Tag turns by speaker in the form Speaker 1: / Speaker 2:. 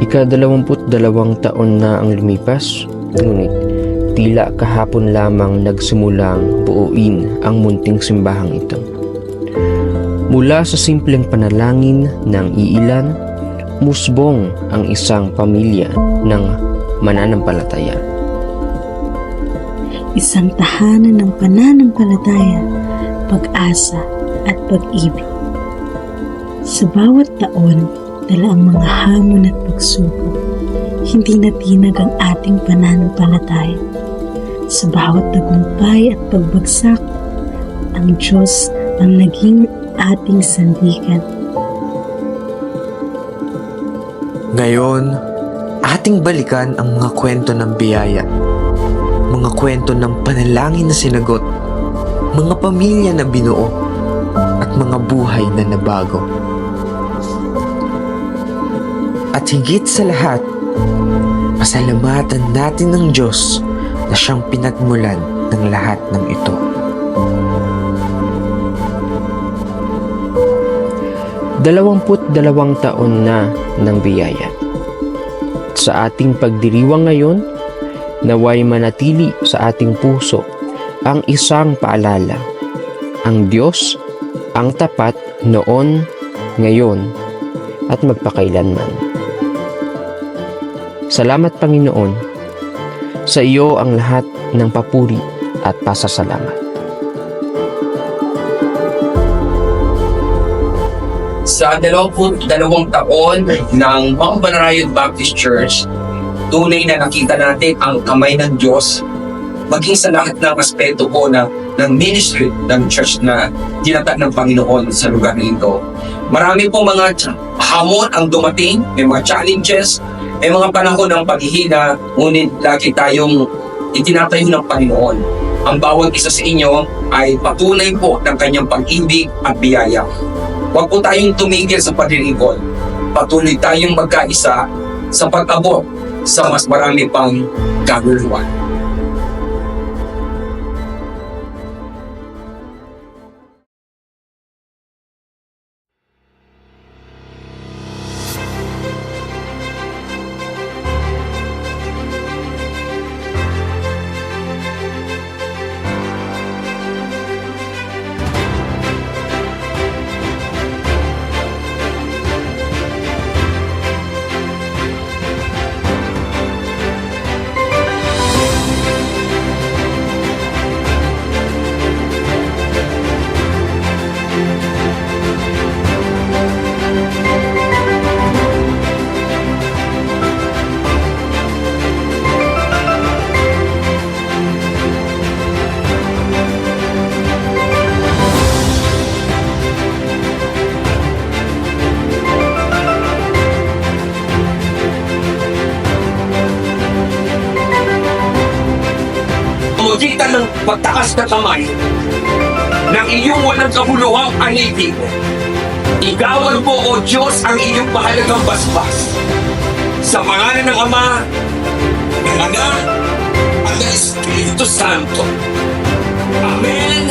Speaker 1: Ika-22 taon na ang lumipas, ngunit tila kahapon lamang nagsimulang buuin ang munting simbahang ito. Mula sa simpleng panalangin ng iilan, musbong ang isang pamilya ng mananampalataya.
Speaker 2: Isang tahanan ng pananampalataya, pag-asa at pag-ibig. Sa bawat taon, dala ang mga hamon at pagsubok. Hindi natinag ang ating pananampalataya. Sa bawat tagumpay at pagbagsak, ang Diyos ang naging ating sandigan.
Speaker 3: Ngayon, ating balikan ang mga kwento ng biyaya, mga kwento ng panalangin na sinagot, mga pamilya na binuo, at mga buhay na nabago. At higit sa lahat, pasalamatan natin ng Diyos na siyang pinagmulan ng lahat ng ito.
Speaker 1: Dalawang taon na ng biyaya. Sa ating pagdiriwang ngayon, naway manatili sa ating puso ang isang paalala. Ang Diyos ang tapat noon, ngayon, at magpakailanman. Salamat Panginoon, sa iyo ang lahat ng papuri at pasasalamat.
Speaker 4: Sa 22 taon ng Mount Banarayod Baptist Church, tunay na nakita natin ang kamay ng Diyos maging sa lahat ng aspeto po ng ministry ng church na tinatag ng Panginoon sa lugar nito. Marami po mga hamon ang dumating, may mga challenges, may mga panahon ng paghihina, ngunit lagi tayong itinatayo ng Panginoon. Ang bawat isa sa inyo ay patunay po ng kanyang pag-ibig at biyaya. Huwag po tayong tumigil sa paglilingkod. Patuloy tayong magkaisa sa pag-abot sa mas marami pang kaguluhan. Magitan ng pagtaas na kamay ng iyong walang kabuluhang anibig. Igawan mo, O Diyos, ang iyong mahalagang basbas. Sa pangalan ng Ama, ng Anak, at ng Espiritu Santo. Amen.